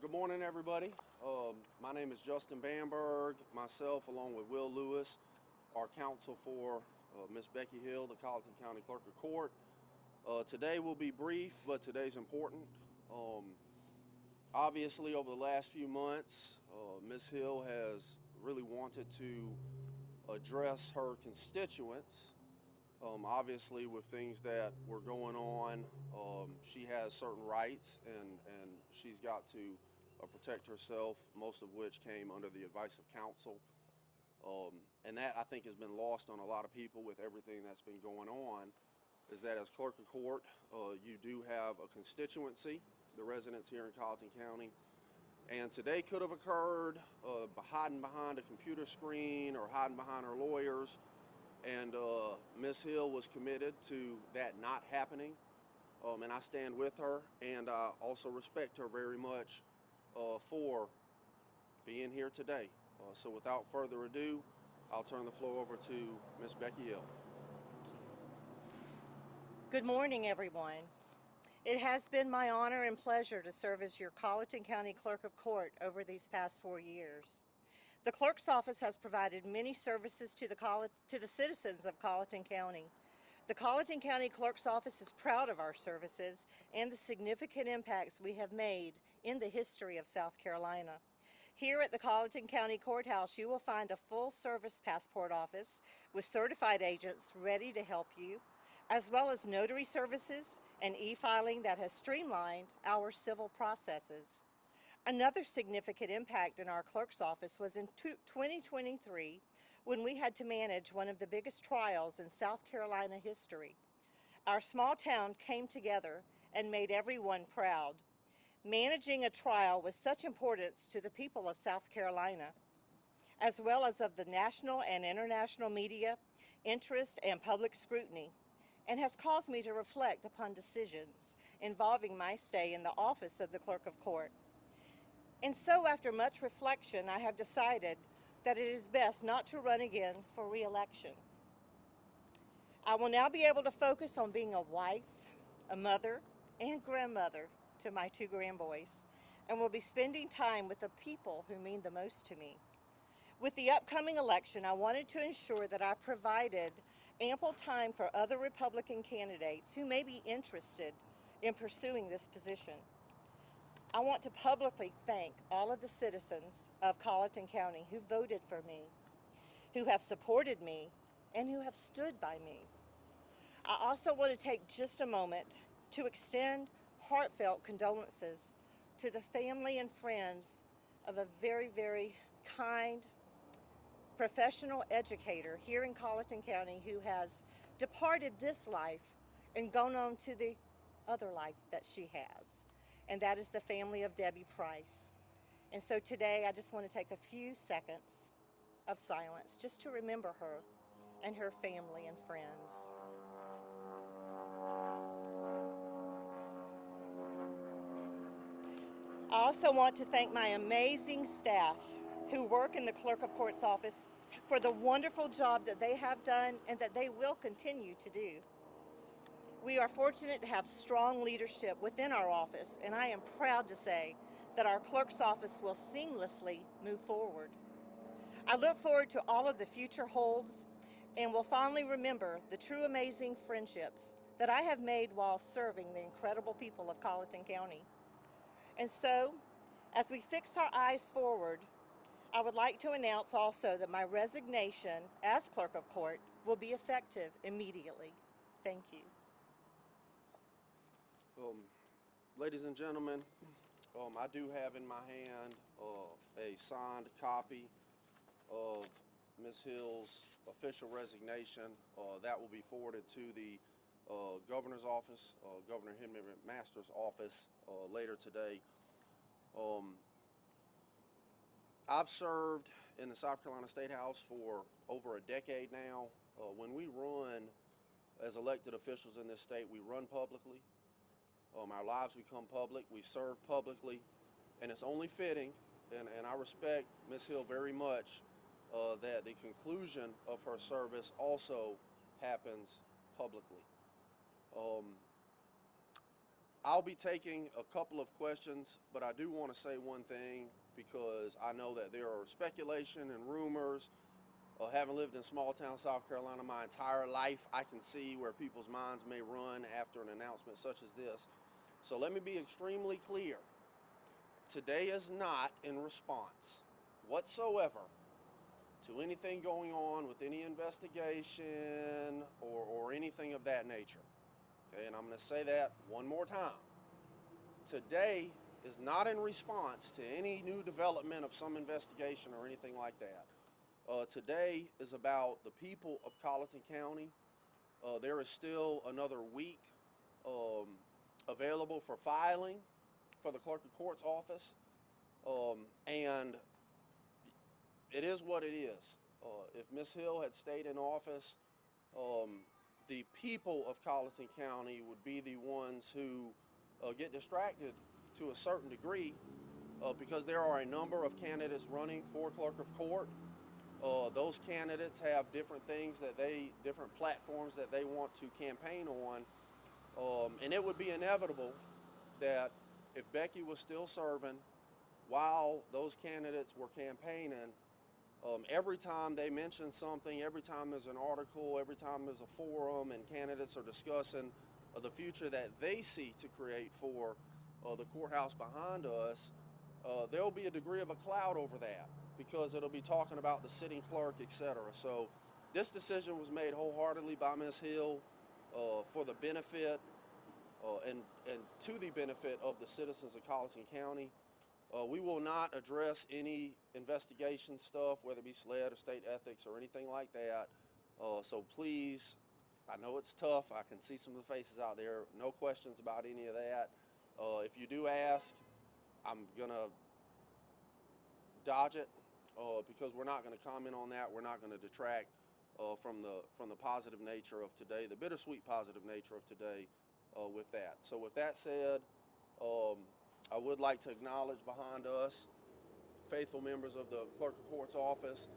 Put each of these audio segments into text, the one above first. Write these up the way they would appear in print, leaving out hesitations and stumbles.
Good morning, everybody. My name is Justin Bamberg. Myself, along with Will Lewis, are counsel for Miss Becky Hill, the Colleton County Clerk of Court. Today will be brief, but today's important. Obviously, over the last few months, Ms. Hill has really wanted to address her constituents. Obviously, with things that were going on, she has certain rights, and she's got to protect herself, most of which came under the advice of counsel. And that, I think, has been lost on a lot of people with everything that's been going on, is that as clerk of court, you do have a constituency, the residents here in Colleton County. And today could have occurred hiding behind a computer screen or hiding behind her lawyers. And Ms. Hill was committed to that not happening. And I stand with her, and I also respect her very much for being here today. So without further ado, I'll turn the floor over to Ms. Becky Hill. Good morning, everyone. It has been my honor and pleasure to serve as your Colleton County Clerk of Court over these past 4 years. The clerk's office has provided many services to the citizens of Colleton County. The Colleton County Clerk's Office is proud of our services and the significant impacts we have made in the history of South Carolina. Here at the Colleton County Courthouse, you will find a full-service passport office with certified agents ready to help you, as well as notary services and e-filing that has streamlined our civil processes. Another significant impact in our clerk's office was in 2023 when we had to manage one of the biggest trials in South Carolina history. Our small town came together and made everyone proud. Managing a trial with such importance to the people of South Carolina, as well as of the national and international media, interest and public scrutiny, and has caused me to reflect upon decisions involving my stay in the office of the Clerk of Court. And so, after much reflection, I have decided that it is best not to run again for re-election. I will now be able to focus on being a wife, a mother, and grandmother to my 2 grandboys, and will be spending time with the people who mean the most to me. With the upcoming election, I wanted to ensure that I provided ample time for other Republican candidates who may be interested in pursuing this position. I want to publicly thank all of the citizens of Colleton County who voted for me, who have supported me, and who have stood by me. I also want to take just a moment to extend heartfelt condolences to the family and friends of a very, very kind, professional educator here in Colleton County who has departed this life and gone on to the other life that she has. And that is the family of Debbie Price. And so today I just want to take a few seconds of silence just to remember her and her family and friends. I also want to thank my amazing staff who work in the Clerk of Court's office for the wonderful job that they have done and that they will continue to do. We are fortunate to have strong leadership within our office, and I am proud to say that our clerk's office will seamlessly move forward. I look forward to all of the future holds and will fondly remember the true amazing friendships that I have made while serving the incredible people of Colleton County. And so, as we fix our eyes forward, I would like to announce also that my resignation as Clerk of Court will be effective immediately. Thank you. Ladies and gentlemen, I do have in my hand a signed copy of Ms. Hill's official resignation. That will be forwarded to the governor's office, Governor Henry McMaster's office later today. I've served in the South Carolina State House for over a decade now. When we run as elected officials in this state, we run publicly. Our lives become public, we serve publicly, and it's only fitting, and I respect Ms. Hill very much, that the conclusion of her service also happens publicly. I'll be taking a couple of questions, but I do want to say one thing because I know that there are speculation and rumors. Having lived in small town South Carolina my entire life, I can see where people's minds may run after an announcement such as this. So let me be extremely clear. Today is not in response whatsoever to anything going on with any investigation or anything of that nature. Okay, and I'm going to say that one more time. Today is not in response to any new development of some investigation or anything like that. Today is about the people of Colleton County. There is still another week available for filing for the clerk of court's office, and it is what it is. If Ms. Hill had stayed in office, the people of Colleton County would be the ones who get distracted to a certain degree because there are a number of candidates running for clerk of court. Those candidates have different things different platforms that they want to campaign on, and it would be inevitable that if Becky was still serving while those candidates were campaigning, every time they mention something, every time there's an article, every time there's a forum and candidates are discussing the future that they see to create for the courthouse behind us, there'll be a degree of a cloud over that because it'll be talking about the sitting clerk, etc. So this decision was made wholeheartedly by Ms. Hill for the benefit and to the benefit of the citizens of Colleton County. We will not address any investigation stuff, whether it be SLED or state ethics or anything like that. So please, I know it's tough. I can see some of the faces out there. No questions about any of that. If you do ask, I'm going to dodge it because we're not going to comment on that. We're not going to detract from the positive nature of today, the bittersweet positive nature of today with that. So with that said, I would like to acknowledge behind us faithful members of the clerk of court's office.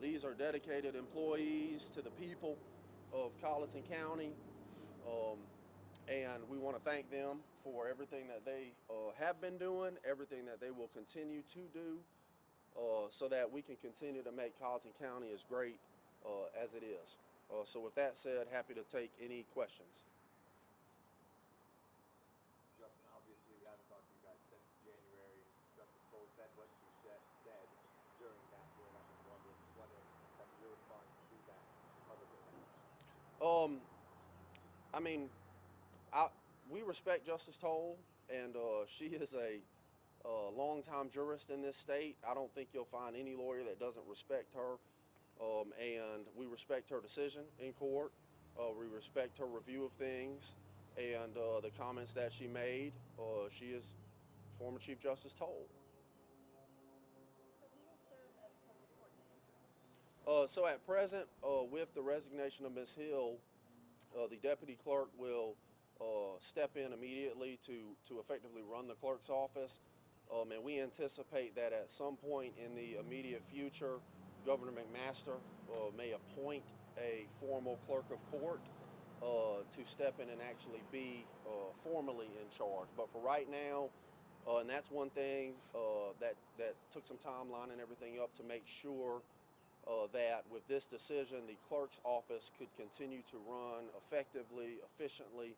These are dedicated employees to the people of Colleton County, and we want to thank them for everything that they have been doing, everything that they will continue to do, so that we can continue to make Colleton County as great as it is. So with that said, happy to take any questions. Justin, obviously we haven't talked to you guys since January. Justice Cole said what she said during that period. I've been wondering that's your response to that publicly. I mean, we respect Justice Toll, and she is a longtime jurist in this state. I don't think you'll find any lawyer that doesn't respect her, and we respect her decision in court. We respect her review of things and the comments that she made. She is former Chief Justice Toll. So at present, with the resignation of Ms. Hill, the deputy clerk will step in immediately to effectively run the clerk's office. And we anticipate that at some point in the immediate future, Governor McMaster may appoint a formal clerk of court to step in and actually be formally in charge. But for right now, and that's one thing that took some timeline and everything up to make sure that with this decision, the clerk's office could continue to run effectively, efficiently,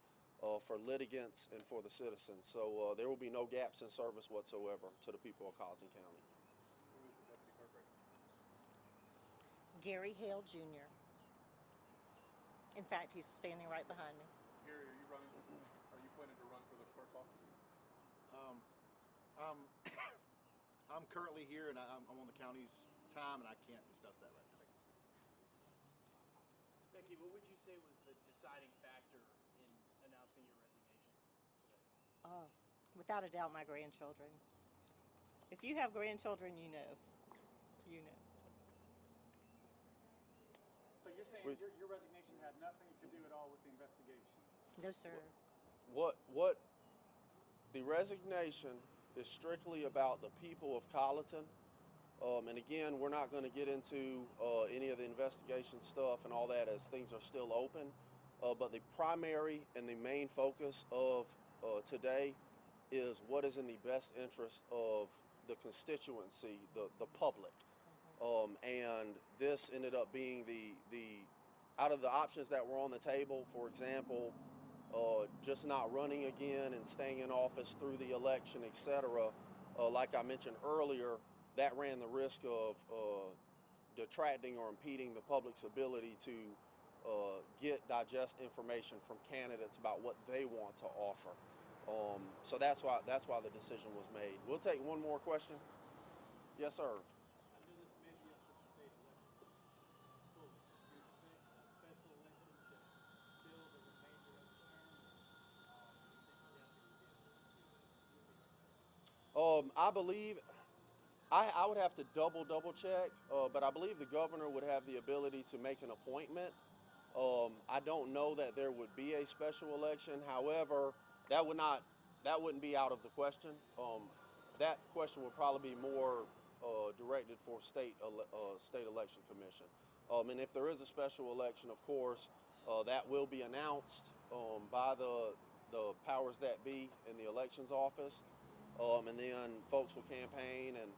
for litigants and for the citizens. So there will be no gaps in service whatsoever to the people of Colleton County. Who is the deputy clerk right now? Gary Hale Jr. In fact, he's standing right behind me. Gary, are you planning to run for the clerk office? I'm currently here, and I'm on the county's time, and I can't discuss that right now. Becky, what would you say was the deciding factor in announcing your resignation today? Without a doubt, my grandchildren. If you have grandchildren, you know. You know. So you're saying your resignation had nothing to do at all with the investigation? No, sir. What the resignation is strictly about the people of Colleton. And again, we're not going to get into any of the investigation stuff and all that as things are still open. But the primary and the main focus of today is what is in the best interest of the constituency, the public. And this ended up being the out of the options that were on the table, for example, just not running again and staying in office through the election, etc. Like I mentioned earlier, that ran the risk of detracting or impeding the public's ability to digest information from candidates about what they want to offer. So that's why the decision was made. We'll take one more question. Yes, sir. I know this may be up to the state election. So, do you expect a special election to fill the remainder of the term, or do you think the county will be able to do it? I believe I would have to double check, but I believe the governor would have the ability to make an appointment. I don't know that there would be a special election. However, that wouldn't be out of the question. That question would probably be more directed for state election commission. And if there is a special election, of course, that will be announced by the powers that be in the elections office, and then folks will campaign, and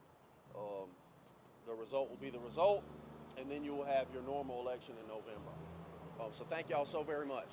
the result will be the result, and then you will have your normal election in November. So thank y'all so very much.